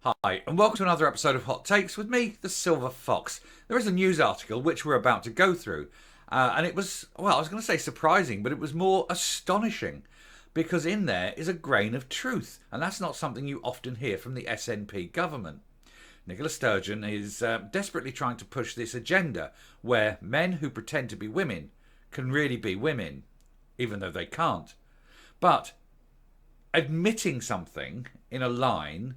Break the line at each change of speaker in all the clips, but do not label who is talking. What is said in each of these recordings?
Hi, and welcome to another episode of Hot Takes with me, the Silver Fox. There is a news article which we're about to go through, and it was, well, I was going to say surprising, but it was more astonishing because in there is a grain of truth, and that's not something you often hear from the SNP government. Nicola Sturgeon is desperately trying to push this agenda where men who pretend to be women can really be women, even though they can't. But admitting something in a line,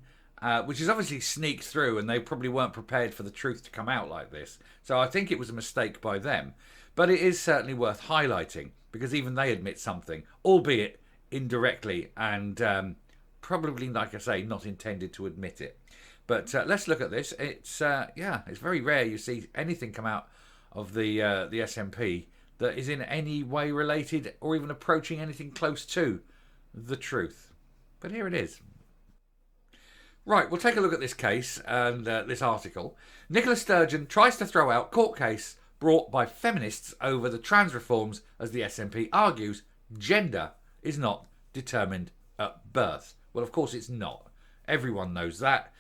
which is obviously sneaked through, and they probably weren't prepared for the truth to come out like this. So I think it was a mistake by them. But it is certainly worth highlighting because even they admit something, albeit indirectly and probably, like I say, not intended to admit it. But let's look at this. It's it's very rare you see anything come out of the SNP that is in any way related or even approaching anything close to the truth. But here it is. Right, we'll take a look at this case and this article. Nicola Sturgeon tries to throw out court case brought by feminists over the trans reforms as the SNP argues gender is not determined at birth. Well, of course it's not. Everyone knows that.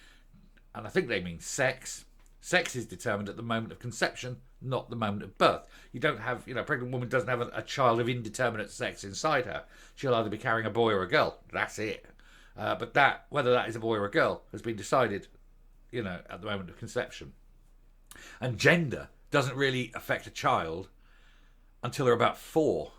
And I think they mean sex. Sex is determined at the moment of conception, not the moment of birth. You don't have, a pregnant woman doesn't have a child of indeterminate sex inside her. She'll either be carrying a boy or a girl. That's it. But whether that is a boy or a girl, has been decided, at the moment of conception. And gender doesn't really affect a child until they're about 4.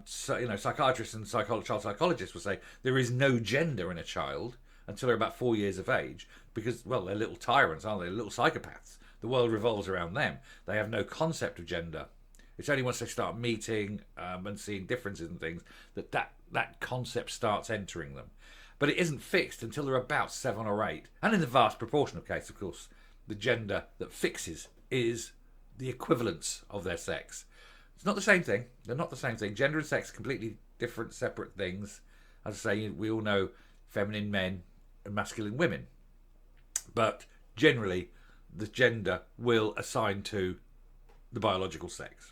Psychiatrists and child psychologists will say there is no gender in a child until they're about 4 years of age because, well, they're little tyrants, aren't they? Little psychopaths. The world revolves around them. They have no concept of gender. It's only once they start meeting and seeing differences and things that concept starts entering them. But it isn't fixed until they're about 7 or 8. And in the vast proportion of cases, of course, the gender that fixes is the equivalence of their sex. It's not the same thing. They're not the same thing. Gender and sex are completely different, separate things. As I say, we all know feminine men and masculine women. But generally, the gender will assign to the biological sex.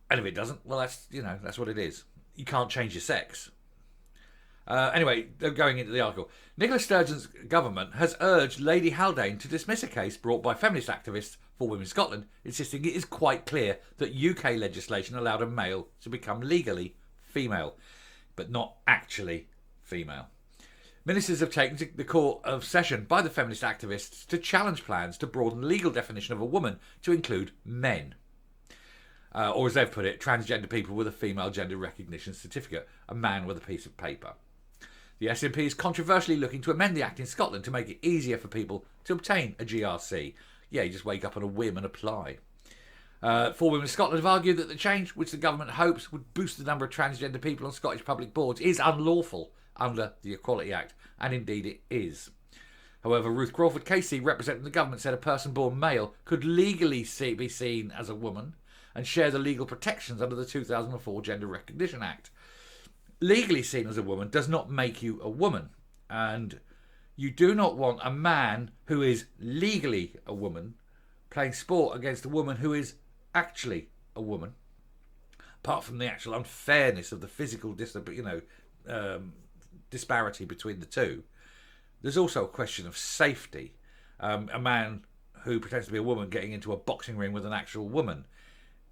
And if it doesn't, well, that's what it is. You can't change your sex. Anyway, going into the article, Nicola Sturgeon's government has urged Lady Haldane to dismiss a case brought by feminist activists for Women Scotland, insisting it is quite clear that UK legislation allowed a male to become legally female, but not actually female. Ministers have taken to the Court of Session by the feminist activists to challenge plans to broaden the legal definition of a woman to include men. Or as they've put it, transgender people with a female gender recognition certificate, a man with a piece of paper. The SNP is controversially looking to amend the Act in Scotland to make it easier for people to obtain a GRC. Yeah, you just wake up on a whim and apply. For Women Scotland have argued that the change, which the government hopes would boost the number of transgender people on Scottish public boards, is unlawful under the Equality Act, and indeed it is. However, Ruth Crawford Casey, representing the government, said a person born male could legally be seen as a woman and share the legal protections under the 2004 Gender Recognition Act. Legally seen as a woman does not make you a woman, and you do not want a man who is legally a woman playing sport against a woman who is actually a woman. Apart from the actual unfairness of the physical disparity between the two, there's also a question of safety. A man who pretends to be a woman getting into a boxing ring with an actual woman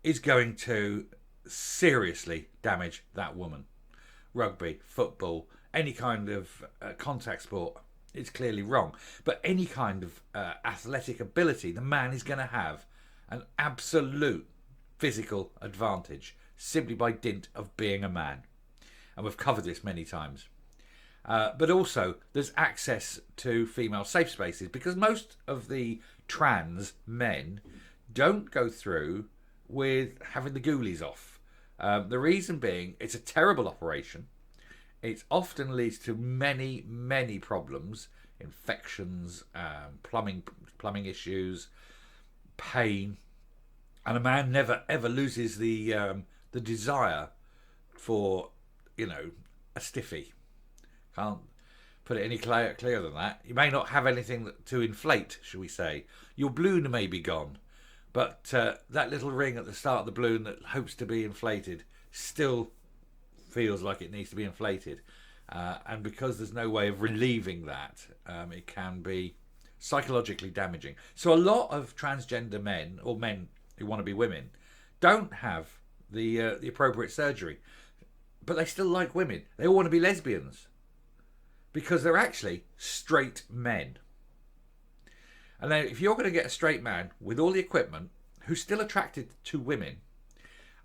is going to seriously damage that woman. Rugby, football, any kind of contact sport, it's clearly wrong. But any kind of athletic ability, the man is going to have an absolute physical advantage simply by dint of being a man. And we've covered this many times. But also, there's access to female safe spaces because most of the trans men don't go through with having the ghoulies off. The reason being, it's a terrible operation. It often leads to many, many problems, infections, plumbing issues, pain, and a man never ever loses the desire for a stiffy. Can't put it any clearer than that. You may not have anything to inflate, shall we say. Your balloon may be gone, but that little ring at the start of the balloon that hopes to be inflated still feels like it needs to be inflated. And because there's no way of relieving that, it can be psychologically damaging. So a lot of transgender men, or men who want to be women, don't have the appropriate surgery, but they still like women. They all want to be lesbians because they're actually straight men. And then if you're going to get a straight man with all the equipment who's still attracted to women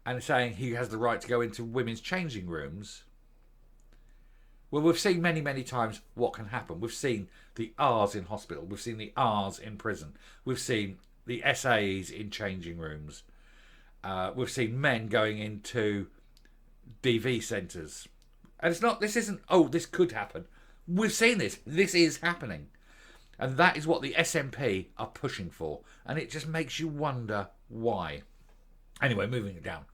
and saying he has the right to go into women's changing rooms, well, we've seen many, many times what can happen. We've seen the R's in hospital. We've seen the R's in prison. We've seen the SAs in changing rooms. We've seen men going into DV centres. And this isn't, oh, this could happen. We've seen this. This is happening. And that is what the SNP are pushing for. And it just makes you wonder why. Anyway, moving it down.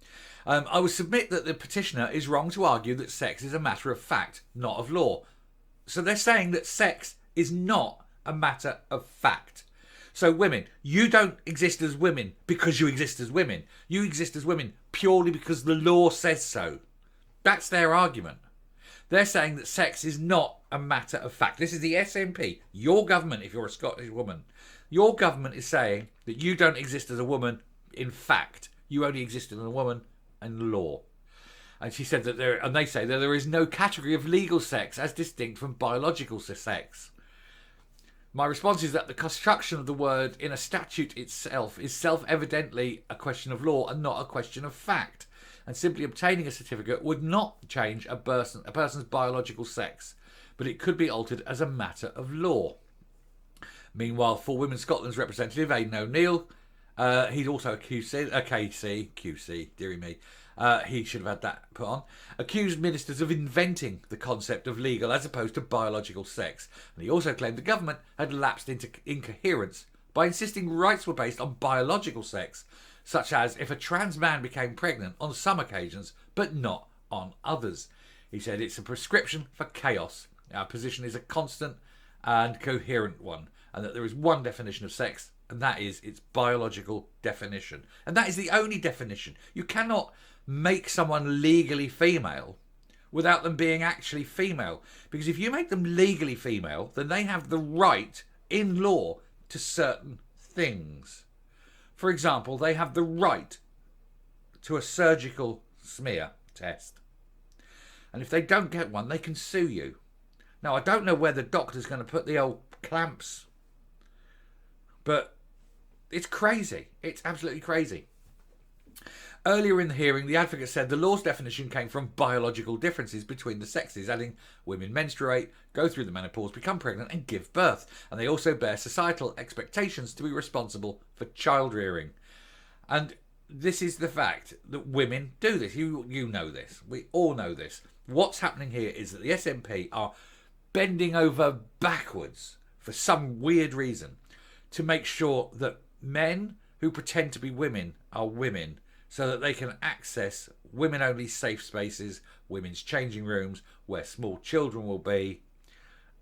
I would submit that the petitioner is wrong to argue that sex is a matter of fact, not of law. So they're saying that sex is not a matter of fact. So women, you don't exist as women because you exist as women. You exist as women purely because the law says so. That's their argument. They're saying that sex is not a matter of fact. This is the SNP, your government, if you're a Scottish woman. Your government is saying that you don't exist as a woman in fact. You only exist as a woman in law. And she said that they say that there is no category of legal sex as distinct from biological sex. My response is that the construction of the word in a statute itself is self-evidently a question of law and not a question of fact. And simply obtaining a certificate would not change a person's biological sex, but it could be altered as a matter of law. Meanwhile, for Women's Scotland's representative, Aidan O'Neill, he's also a QC, dearie me. He should have had that put on. Accused ministers of inventing the concept of legal as opposed to biological sex. And he also claimed the government had lapsed into incoherence by insisting rights were based on biological sex, such as if a trans man became pregnant on some occasions, but not on others. He said it's a prescription for chaos. Our position is a constant and coherent one, and that there is one definition of sex, and that is its biological definition. And that is the only definition. You cannot make someone legally female without them being actually female. Because if you make them legally female, then they have the right in law to certain things. For example, they have the right to a surgical smear test. And if they don't get one, they can sue you. Now, I don't know where the doctor's going to put the old clamps, but it's crazy. It's absolutely crazy. Earlier in the hearing, the advocate said the law's definition came from biological differences between the sexes, adding women menstruate, go through the menopause, become pregnant and give birth. And they also bear societal expectations to be responsible for child rearing. And this is the fact that women do this. You know this. We all know this. What's happening here is that the SNP are bending over backwards for some weird reason to make sure that men who pretend to be women are women, so that they can access women-only safe spaces, women's changing rooms, where small children will be,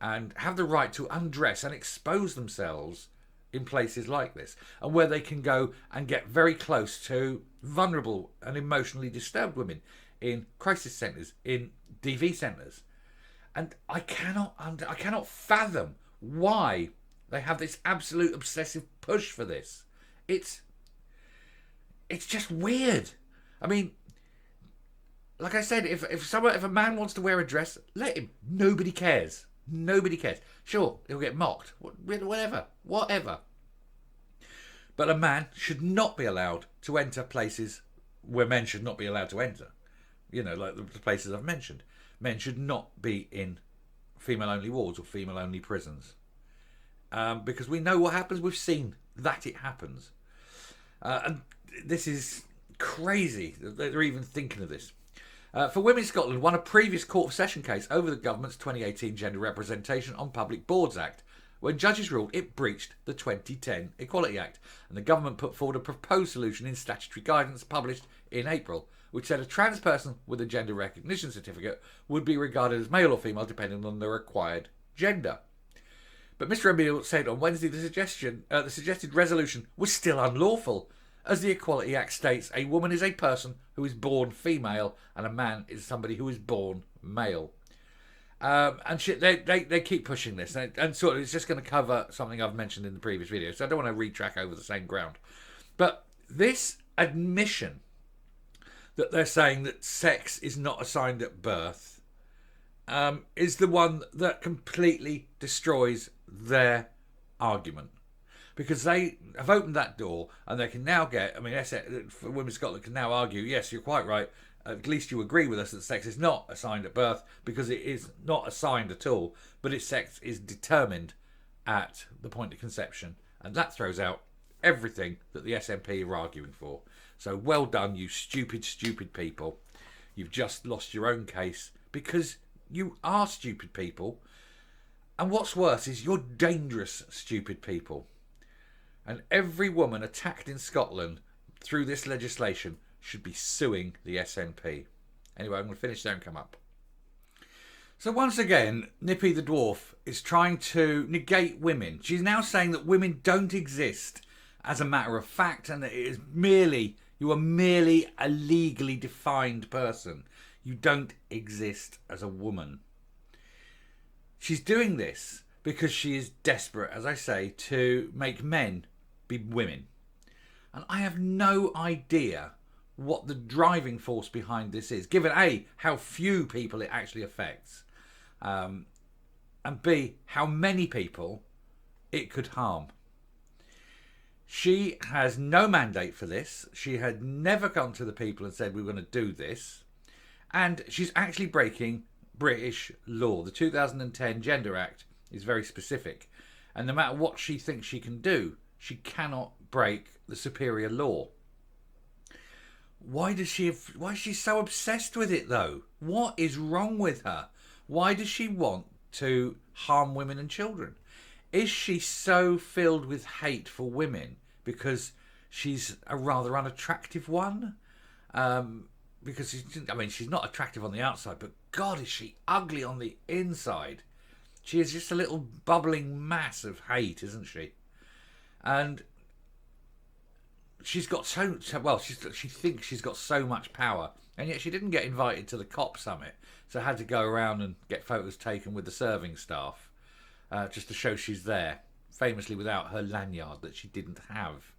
and have the right to undress and expose themselves in places like this, and where they can go and get very close to vulnerable and emotionally disturbed women in crisis centres, in DV centres. And I cannot fathom why they have this absolute obsessive push for this. It's just weird. I mean, like I said, if a man wants to wear a dress, let him. Nobody cares. Nobody cares. Sure, he'll get mocked. Whatever. But a man should not be allowed to enter places where men should not be allowed to enter. You know, like the places I've mentioned. Men should not be in female-only wards or female-only prisons. Because we know what happens. We've seen that it happens. And this is crazy that they're even thinking of this. For Women in Scotland won a previous Court of Session case over the government's 2018 Gender Representation on Public Boards Act, when judges ruled it breached the 2010 Equality Act, and the government put forward a proposed solution in statutory guidance published in April, which said a trans person with a gender recognition certificate would be regarded as male or female depending on their acquired gender. But Mr. O'Neill said on Wednesday the suggested resolution was still unlawful, as the Equality Act states a woman is a person who is born female and a man is somebody who is born male. They keep pushing this, and sort of it's just going to cover something I've mentioned in the previous video, so I don't want to retrack over the same ground. But this admission that they're saying that sex is not assigned at birth is the one that completely destroys their argument. Because they have opened that door and they can now get, Women's Scotland can now argue, yes, you're quite right, at least you agree with us that sex is not assigned at birth, because it is not assigned at all, but its sex is determined at the point of conception. And that throws out everything that the SNP are arguing for. So well done, you stupid, stupid people. You've just lost your own case because you are stupid people. And what's worse is you're dangerous, stupid people. And every woman attacked in Scotland through this legislation should be suing the SNP. Anyway, I'm going to finish there and come up. So once again, Nippy the Dwarf is trying to negate women. She's now saying that women don't exist as a matter of fact, and that it is you are merely a legally defined person. You don't exist as a woman. She's doing this because she is desperate, as I say, to make men be women. And I have no idea what the driving force behind this is, given A, how few people it actually affects, and B, how many people it could harm. She has no mandate for this. She had never come to the people and said, we're going to do this. And she's actually breaking British law. The 2010 Gender Act is very specific. And no matter what she thinks she can do, she cannot break the superior law. Why is she so obsessed with it, though? What is wrong with her? Why does she want to harm women and children? Is she so filled with hate for women because she's a rather unattractive one? Because she's not attractive on the outside, but God, is she ugly on the inside. She is just a little bubbling mass of hate, isn't she? And she's got she thinks she's got so much power, and yet she didn't get invited to the COP summit, so had to go around and get photos taken with the serving staff, just to show she's there, famously without her lanyard that she didn't have.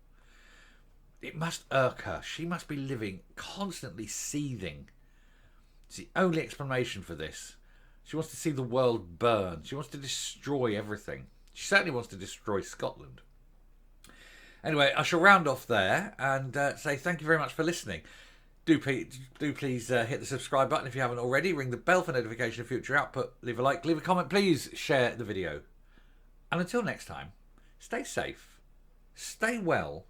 It must irk her. She must be living constantly seething. It's the only explanation for this. She wants to see the world burn. She wants to destroy everything. She certainly wants to destroy Scotland. Anyway, I shall round off there and say thank you very much for listening. Do please hit the subscribe button if you haven't already. Ring the bell for notification of future output. Leave a like, leave a comment. Please share the video. And until next time, stay safe, stay well,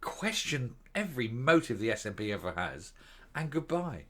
question every motive the SNP ever has, and goodbye.